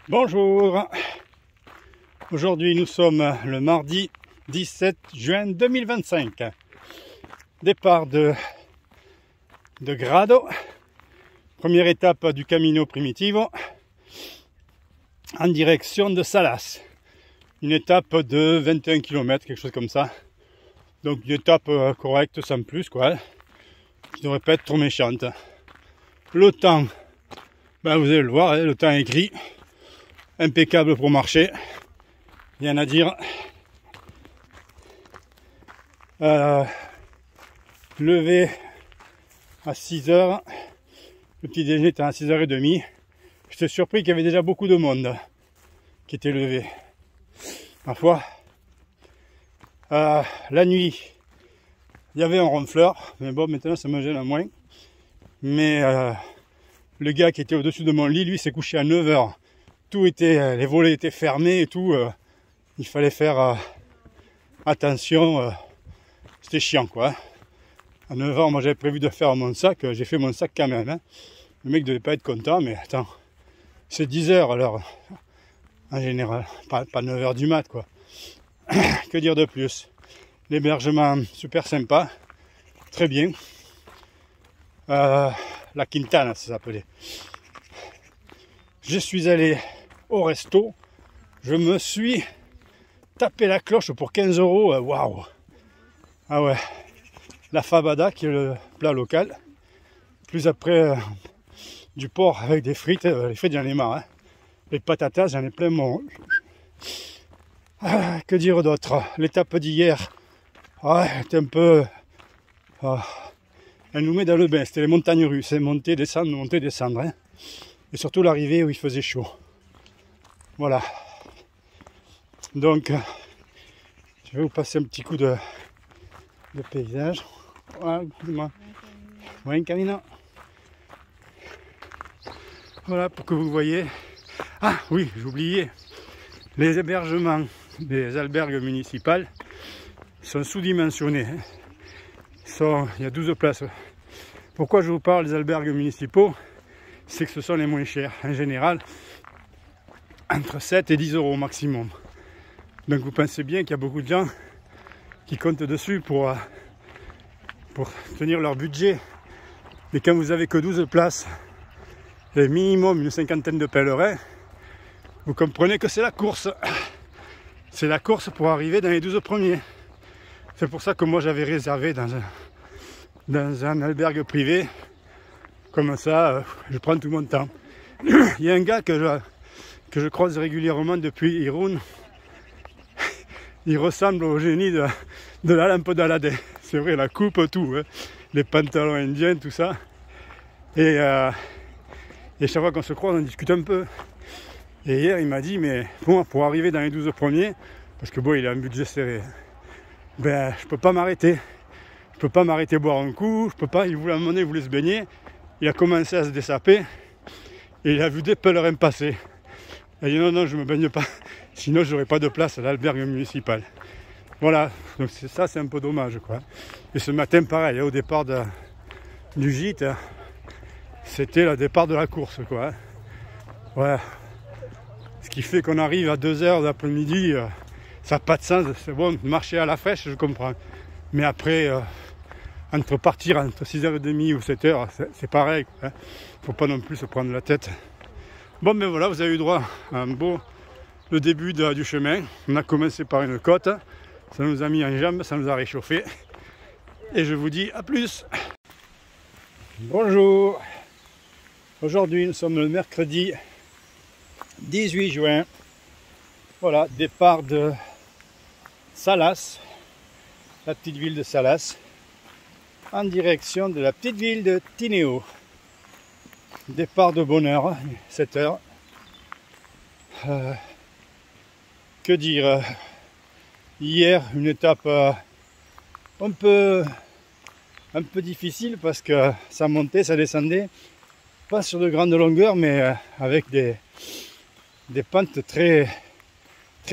Bonjour, aujourd'hui nous sommes le mardi 17 juin 2025. Départ de Grado, première étape du Camino Primitivo en direction de Salas. Une étape de 21 km, quelque chose comme ça. Donc une étape correcte sans plus, quoi, qui ne devrait pas être trop méchante. Le temps, ben vous allez le voir, le temps est gris. Impeccable pour marcher, rien à dire. Levé à 6 h, le petit déjeuner était à 6 h 30. J'étais surpris qu'il y avait déjà beaucoup de monde qui était levé. Ma foi, la nuit, il y avait un ronfleur, mais bon, maintenant ça me gêne à moins. Mais le gars qui était au-dessus de mon lit, lui, s'est couché à 9 h. Tout était, les volets étaient fermés et tout. Il fallait faire attention. C'était chiant, quoi. À 9 h, moi j'avais prévu de faire mon sac. J'ai fait mon sac quand même. Hein. Le mec devait pas être content, mais attends. C'est 10 h alors. En général. Pas 9 h du mat, quoi. Que dire de plus? L'hébergement super sympa. Très bien. La Quintana, ça s'appelait. Je suis allé au resto, je me suis tapé la cloche pour 15 €. Waouh! Ah ouais, la fabada qui est le plat local. Plus après du porc avec des frites. Les frites, j'en ai marre. Hein. Les patatas, j'en ai plein mon. Que dire d'autre? L'étape d'hier, était un peu. Elle nous met dans le bain. C'était les montagnes russes. C'est monter, descendre. Hein. Et surtout l'arrivée où il faisait chaud. Voilà. Donc, je vais vous passer un petit coup de paysage. Voilà, buen camino. Voilà, pour que vous voyez. Ah oui, j'oubliais. Les hébergements des albergues municipales sont sous-dimensionnés. Il y a 12 places. Pourquoi je vous parle des albergues municipaux? C'est que ce sont les moins chers. En général, entre 7 et 10 € maximum. Donc vous pensez bien qu'il y a beaucoup de gens qui comptent dessus pour tenir leur budget. Mais quand vous avez que 12 places et minimum une cinquantaine de pèlerins, vous comprenez que c'est la course. C'est la course pour arriver dans les 12 premiers. C'est pour ça que moi j'avais réservé dans un albergue privé. Comme ça, je prends tout mon temps. Il y a un gars que je croise régulièrement depuis Irun. Il ressemble au génie de la lampe d'Aladin. C'est vrai, la coupe, tout. Hein. Les pantalons indiens, tout ça. Et chaque fois qu'on se croise, on discute un peu. Et hier, il m'a dit, mais bon, pour arriver dans les 12 premiers, parce que bon, il a un budget serré, ben, je peux pas m'arrêter. Je peux pas m'arrêter boire un coup. Je peux pas, il voulait, à un moment donné, il voulait se baigner. Il a commencé à se dessaper. Et il a vu des pèlerins passer. Il a dit non, je ne me baigne pas, sinon j'aurais pas de place à l'albergue municipal. Voilà, donc ça c'est un peu dommage, quoi. Et ce matin, pareil, au départ du gîte, c'était le départ de la course, quoi. Voilà. Ce qui fait qu'on arrive à 2 h d'après-midi, ça n'a pas de sens. C'est bon, marcher à la fraîche, je comprends. Mais après, partir entre 6 h 30 ou 7 h, c'est pareil, quoi. Faut pas non plus se prendre la tête. Bon, mais voilà, vous avez eu droit à le début du chemin. On a commencé par une côte, ça nous a mis en jambes, ça nous a réchauffé. Et je vous dis à plus. Bonjour. Aujourd'hui, nous sommes le mercredi 18 juin. Voilà, départ de Salas, la petite ville de Salas, en direction de la petite ville de Tineo. Départ de bonne heure, 7 h. Que dire? Hier, une étape un peu difficile parce que ça montait, ça descendait. Pas sur de grandes longueurs, mais avec des pentes très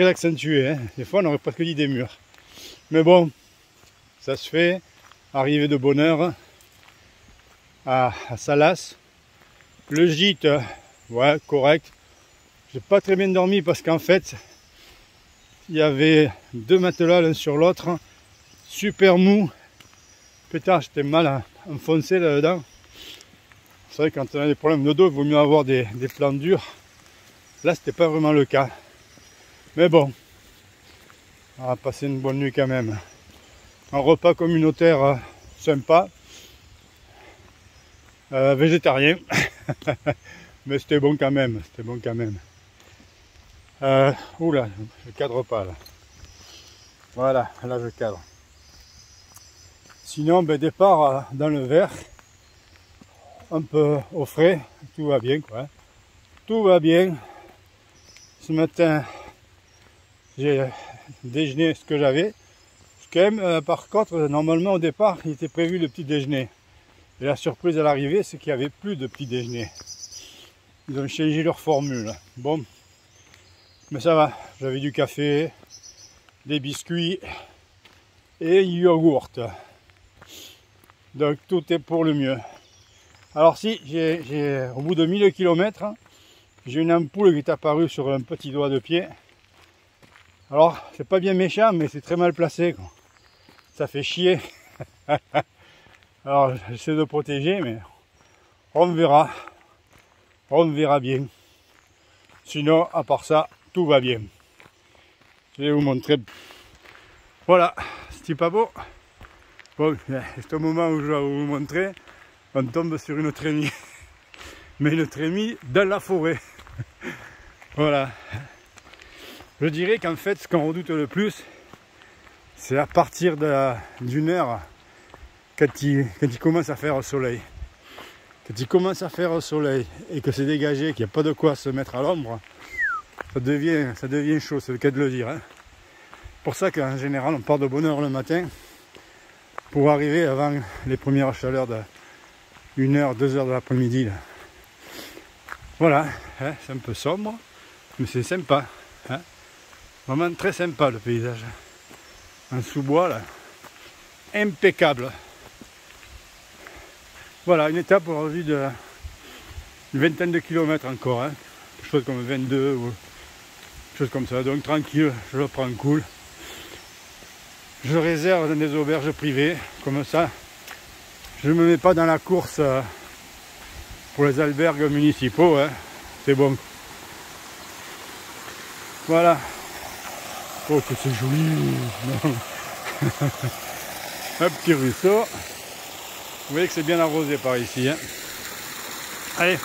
accentuées. Hein. Des fois, on aurait presque dit des murs. Mais bon, ça se fait. Arrivée de bonne heure à Salas. Le gîte, ouais, correct. J'ai pas très bien dormi parce qu'en fait, il y avait 2 matelas l'un sur l'autre, super mou. Putain, j'étais mal enfoncé là-dedans. C'est vrai que quand on a des problèmes de dos, il vaut mieux avoir des plans durs. Là, c'était pas vraiment le cas. Mais bon, on va passer une bonne nuit quand même. Un repas communautaire sympa. Végétarien. Mais c'était bon quand même. C'était bon quand même. Oula, je cadre pas là. Voilà, là je cadre. Sinon, ben, départ dans le vert. Un peu au frais. Tout va bien quoi. Tout va bien. Ce matin, j'ai déjeuné ce que j'avais. Quand même, par contre, normalement au départ, il était prévu le petit déjeuner. Et la surprise à l'arrivée, c'est qu'il n'y avait plus de petit déjeuner. Ils ont changé leur formule. Bon, mais ça va. J'avais du café, des biscuits et yogourt. Donc tout est pour le mieux. Alors si, au bout de 1000 km, j'ai une ampoule qui est apparue sur un petit doigt de pied. Alors, c'est pas bien méchant, mais c'est très mal placé, quoi. Ça fait chier. Alors, j'essaie de protéger, mais on verra. On verra bien. Sinon, à part ça, tout va bien. Je vais vous montrer. Voilà, c'est pas beau. Bon, c'est au moment où je vais vous montrer, on tombe sur une trémie. Mais une trémie dans la forêt. Voilà. Je dirais qu'en fait, ce qu'on redoute le plus, c'est à partir d'une heure, quand il commence à faire soleil. Quand il commence à faire soleil et que c'est dégagé, qu'il n'y a pas de quoi se mettre à l'ombre, ça devient chaud, c'est le cas de le dire. Hein. C'est pour ça qu'en général, on part de bonne heure le matin pour arriver avant les premières chaleurs de 1h, 2h de l'après-midi. Voilà, hein, c'est un peu sombre, mais c'est sympa. Hein. Vraiment très sympa le paysage. En sous-bois là, impeccable. Voilà, une étape aujourd'hui d'une vingtaine de kilomètres encore, hein. Quelque chose comme 22 ou quelque chose comme ça. Donc tranquille, je le prends cool. Je réserve dans des auberges privées, comme ça. Je ne me mets pas dans la course pour les albergues municipaux, hein. C'est bon. Voilà. Oh que c'est joli. Un petit ruisseau. Vous voyez que c'est bien arrosé par ici. Hein. Allez,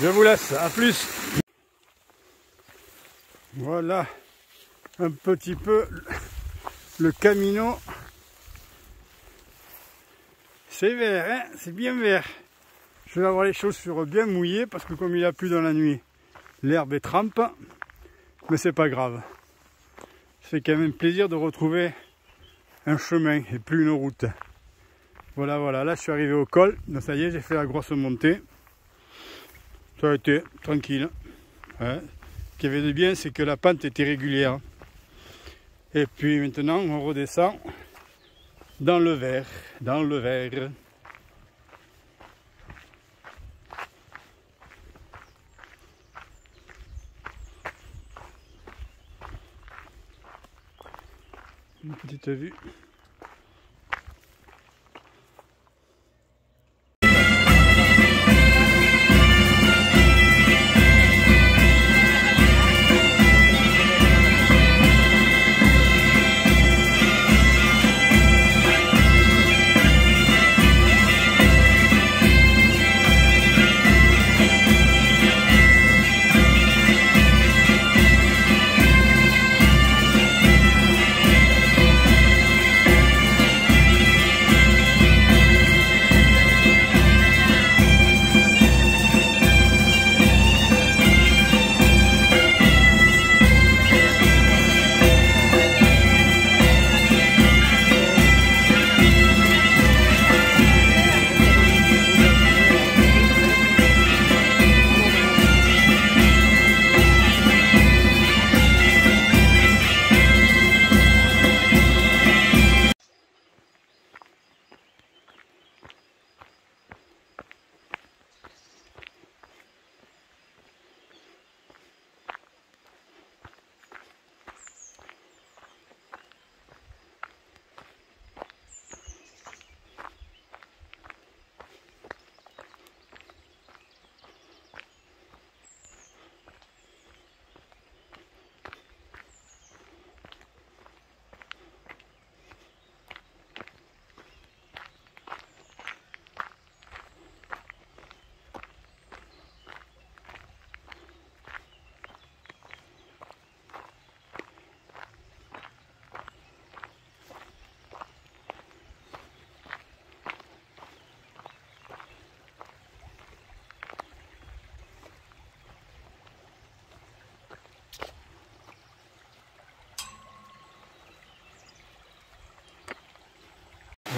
je vous laisse. À plus. Voilà un petit peu le Camino. C'est vert, hein, c'est bien vert. Je vais avoir les chaussures bien mouillées parce que comme il a plu dans la nuit, l'herbe est trempe. Mais c'est pas grave. Ça fait quand même plaisir de retrouver un chemin et plus une route. Voilà, voilà, là je suis arrivé au col. Donc, ça y est, j'ai fait la grosse montée. Ça a été tranquille. Ouais. Ce qui avait de bien, c'est que la pente était régulière. Et puis maintenant, on redescend dans le vert. Dans le vert. Une petite vue.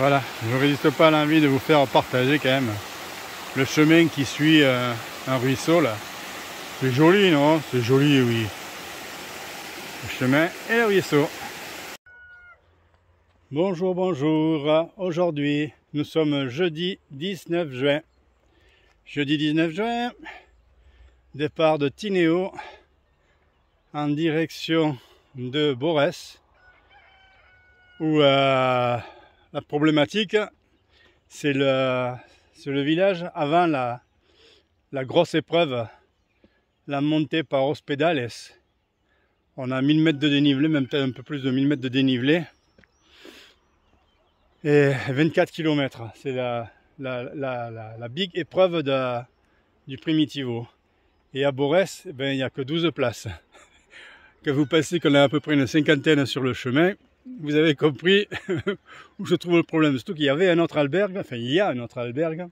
Voilà, je ne résiste pas à l'envie de vous faire partager quand même le chemin qui suit un ruisseau là. C'est joli, non? C'est joli, oui. Le chemin et le ruisseau. Bonjour, bonjour. Aujourd'hui, nous sommes jeudi 19 juin. Jeudi 19 juin, départ de Tineo en direction de Borès, où la problématique, c'est le village avant la grosse épreuve, la montée par Hospedales. On a 1000 mètres de dénivelé, même peut-être un peu plus de 1000 mètres de dénivelé. Et 24 km. C'est la big épreuve du Primitivo. Et à Borès, il n'y a que 12 places. Quand vous pensez qu'on a à peu près une cinquantaine sur le chemin, vous avez compris où se trouve le problème. Surtout qu'il y avait un autre albergue, enfin il y a un autre albergue,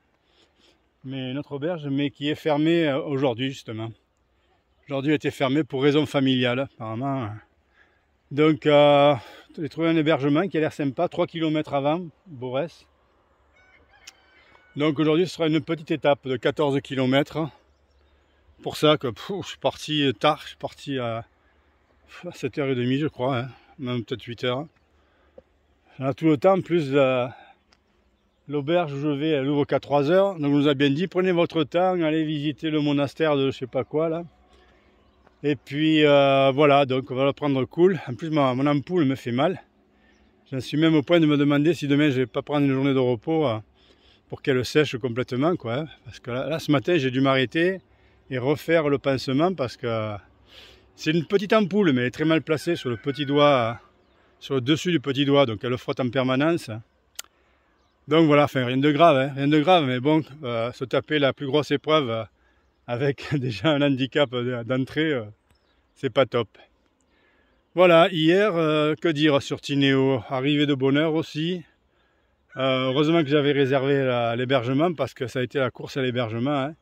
mais une autre auberge, mais qui est fermée aujourd'hui justement. Aujourd'hui, elle était fermée pour raison familiale, apparemment. Donc, j'ai trouvé un hébergement qui a l'air sympa, 3 km avant Borès. Donc aujourd'hui, ce sera une petite étape de 14 km. Pour ça que je suis parti tard, je suis parti à 7h30 je crois, hein, même peut-être 8h. On a tout le temps, en plus l'auberge où je vais, elle ouvre qu'à 3h. Donc on nous a bien dit, prenez votre temps, allez visiter le monastère de je sais pas quoi là. Et puis voilà, donc on va le prendre cool. En plus mon ampoule me fait mal. J'en suis même au point de me demander si demain je vais pas prendre une journée de repos pour qu'elle sèche complètement, quoi. Hein. Parce que là ce matin j'ai dû m'arrêter et refaire le pansement parce que c'est une petite ampoule, mais elle est très mal placée sur le petit doigt, sur le dessus du petit doigt, donc elle le frotte en permanence. Donc voilà, enfin rien de grave, hein, rien de grave, mais bon, se taper la plus grosse épreuve avec déjà un handicap d'entrée, c'est pas top. Voilà, hier, que dire sur Tineo, arrivée de bonne heure aussi. Heureusement que j'avais réservé l'hébergement parce que ça a été la course à l'hébergement. Hein.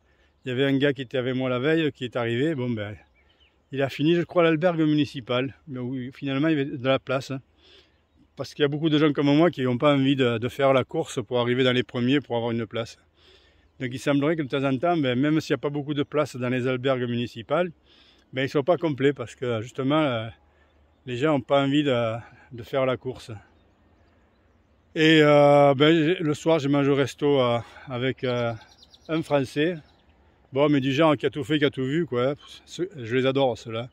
Il y avait un gars qui était avec moi la veille qui est arrivé, bon ben, il a fini je crois l'albergue municipal, mais oui, finalement il y avait de la place. Hein. Parce qu'il y a beaucoup de gens comme moi qui n'ont pas envie de faire la course pour arriver dans les premiers pour avoir une place. Donc il semblerait que de temps en temps, ben, même s'il n'y a pas beaucoup de place dans les albergues municipales, ben, ils ne sont pas complets parce que justement les gens n'ont pas envie de faire la course. Et ben, le soir j'ai mangé au resto avec un Français, bon mais du genre qui a tout fait, qui a tout vu quoi. Je les adore ceux-là,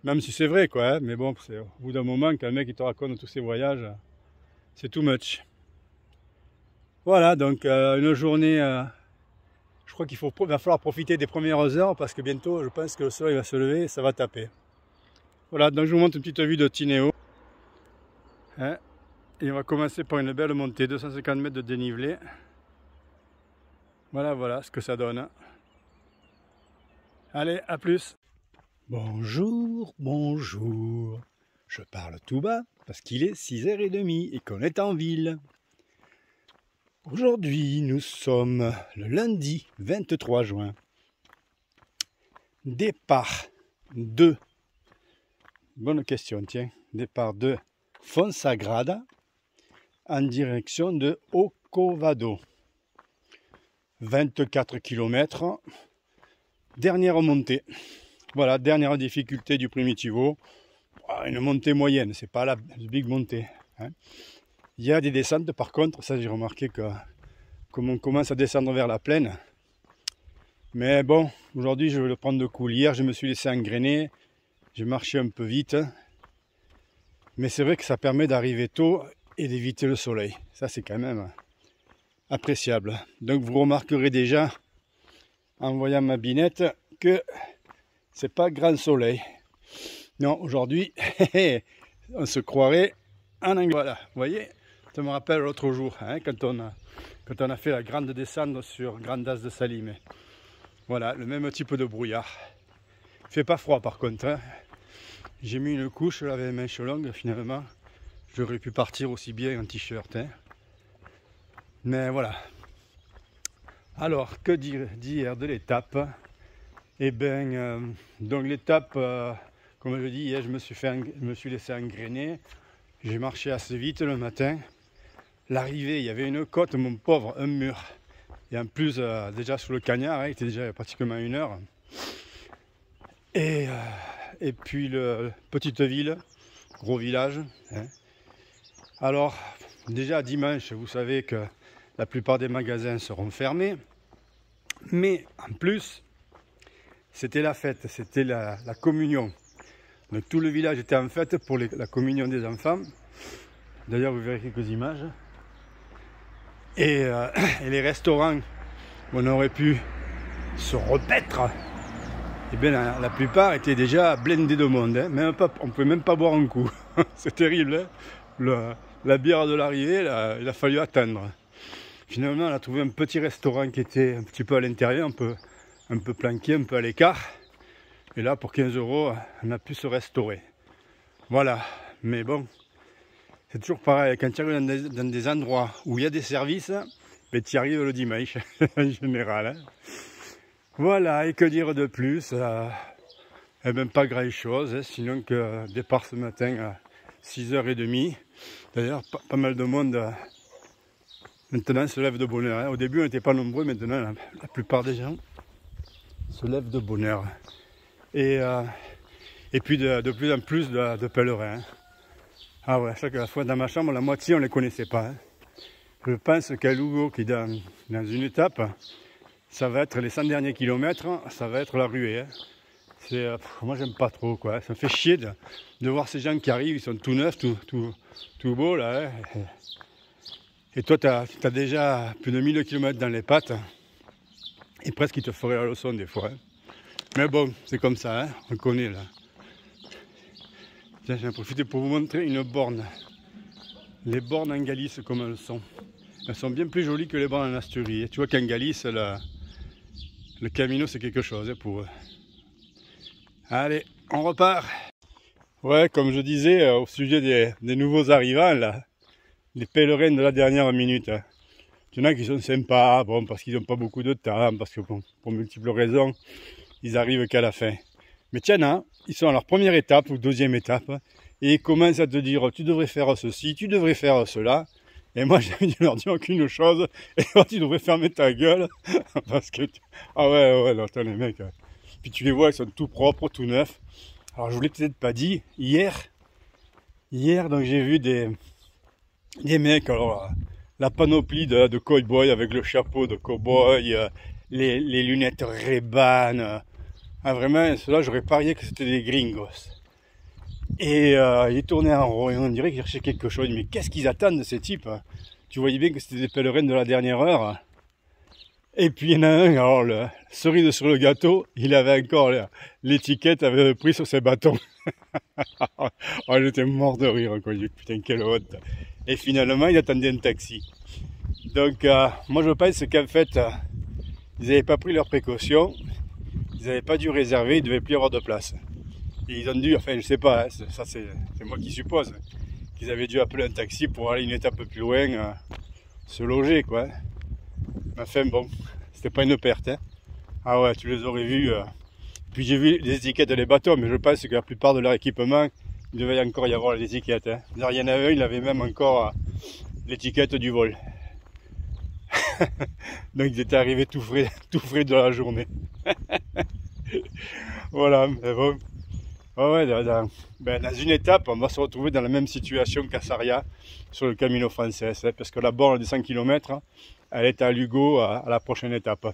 même si c'est vrai quoi, hein. Mais bon, au bout d'un moment quand le mec il te raconte tous ses voyages, c'est too much. Voilà, donc une journée. Je crois qu'il va falloir profiter des premières heures parce que bientôt, je pense que le soleil va se lever et ça va taper. Voilà, donc je vous montre une petite vue de Tineo. Hein, et on va commencer par une belle montée, 250 mètres de dénivelé. Voilà, voilà ce que ça donne. Allez, à plus. Bonjour, bonjour. Je parle tout bas parce qu'il est 6h30 et qu'on est en ville. Aujourd'hui, nous sommes le lundi 23 juin. Départ de... Bonne question, tiens. Départ de Fonsagrada en direction de Ocovado. 24 km. Dernière montée. Voilà, dernière difficulté du Primitivo. Une montée moyenne, c'est pas la big montée. Hein. Il y a des descentes par contre, ça j'ai remarqué que comme on commence à descendre vers la plaine. Mais bon, aujourd'hui je vais le prendre de cool. Hier je me suis laissé engrainer, j'ai marché un peu vite. Mais c'est vrai que ça permet d'arriver tôt et d'éviter le soleil. Ça c'est quand même appréciable. Donc vous remarquerez déjà en voyant ma binette que c'est pas grand soleil. Non, aujourd'hui on se croirait en Angleterre. Voilà, vous voyez. Ça me rappelle l'autre jour, hein, quand on a fait la grande descente sur Grandas de Salim. Voilà, le même type de brouillard. Il fait pas froid par contre. Hein. J'ai mis une couche là, avec les manches longues, finalement. J'aurais pu partir aussi bien en t-shirt. Hein. Mais voilà. Alors, que dire de l'étape? Eh bien, donc l'étape, comme je dis, hier, je me suis laissé engrainer. J'ai marché assez vite le matin. l'arrivée, il y avait une côte, mon pauvre, un mur. Et en plus, déjà sous le cagnard, il était déjà pratiquement 1 heure. Et puis, petite ville, gros village. Hein. Alors, déjà dimanche, vous savez que la plupart des magasins seront fermés. Mais en plus, c'était la fête, c'était la communion. Donc tout le village était en fête pour la communion des enfants. D'ailleurs, vous verrez quelques images. Et les restaurants où on aurait pu se repaître, eh bien, la plupart étaient déjà blindés de monde. Hein. Même pas, on ne pouvait même pas boire un coup. C'est terrible. Hein. La bière de l'arrivée, il a fallu attendre. Finalement, on a trouvé un petit restaurant qui était un petit peu à l'intérieur, un peu planqué, un peu à l'écart. Et là, pour 15 €, on a pu se restaurer. Voilà. Mais bon, c'est toujours pareil. Quand tu arrives dans des endroits où il y a des services, ben, tu y arrives le dimanche, en général. Hein. Voilà. Et que dire de plus eh ben, pas grand-chose. Hein, sinon que départ ce matin à 6h30. D'ailleurs, pas mal de monde maintenant se lève de bonne heure. Hein. Au début, on n'était pas nombreux. Maintenant, la plupart des gens se lèvent de bonne heure. Et puis de plus en plus de pèlerins. Hein. Ah ouais, chaque fois dans ma chambre, la moitié on ne les connaissait pas. Hein. Je pense qu'à Lugo, qui est dans une étape, ça va être les 100 derniers kilomètres, ça va être la ruée. Hein. Moi j'aime pas trop quoi. Ça me fait chier de voir ces gens qui arrivent, ils sont tout neufs, tout beaux là. Hein. Et toi tu as déjà plus de 1000 km dans les pattes. Et presque ils te feraient la leçon des fois. Hein. Mais bon, c'est comme ça, hein, on connaît là. Tiens, j'en ai profité pour vous montrer une borne. Les bornes en Galice, comme elles sont. Elles sont bien plus jolies que les bornes en Asturie. Tu vois qu'en Galice, le Camino, c'est quelque chose pour eux. Allez, on repart. Ouais, comme je disais, au sujet des nouveaux arrivants, là, les pèlerins de la dernière minute. Hein. Il y en a qui sont sympas, bon, parce qu'ils n'ont pas beaucoup de temps, parce que bon, pour multiples raisons, ils arrivent qu'à la fin. Mais tiens, ils sont à leur première étape ou deuxième étape et ils commencent à te dire tu devrais faire ceci, tu devrais faire cela. Et moi j'ai envie de leur dire qu'une chose, et moi tu devrais fermer ta gueule parce que ah ouais, là, attends les mecs. Puis tu les vois, ils sont tout propres, tout neufs. Alors je vous l'ai peut-être pas dit, hier donc j'ai vu des mecs, alors la panoplie de cow-boy avec le chapeau de cow-boy, les lunettes Ray-Ban. Ah vraiment, ceux-là j'aurais parié que c'était des gringos. Et il tournait en rond et on dirait qu'ils cherchaient quelque chose. Mais qu'est-ce qu'ils attendent de ces types? Tu voyais bien que c'était des pèlerins de la dernière heure. Et puis il y en a un, alors le cerise sur le gâteau, il avait encore l'étiquette, avait pris sur ses bâtons. Oh, j'étais mort de rire quoi, putain quelle honte. Et finalement il attendait un taxi. Donc moi je pense qu'en fait ils n'avaient pas pris leurs précautions. Ils n'avaient pas dû réserver, il ne devait plus y avoir de place. Et ils ont dû, enfin je sais pas, hein, ça c'est moi qui suppose, qu'ils avaient dû appeler un taxi pour aller une étape plus loin, se loger quoi. Mais enfin bon, c'était pas une perte. Hein. Ah ouais, tu les aurais vus. Puis j'ai vu les étiquettes des bateaux, mais je pense que la plupart de leur équipement, il devait encore y avoir les étiquettes. Hein. Il y en avait un, il avait même encore l'étiquette du vol. Donc ils étaient arrivés tout frais de la journée. Voilà, mais bon. Ouais, dans une étape, on va se retrouver dans la même situation qu'à Sarria sur le Camino Frances, hein, parce que la borne des 100 km, elle est à Lugo à la prochaine étape.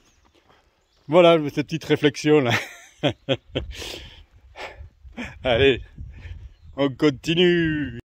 Voilà cette petite réflexion là. Allez, on continue.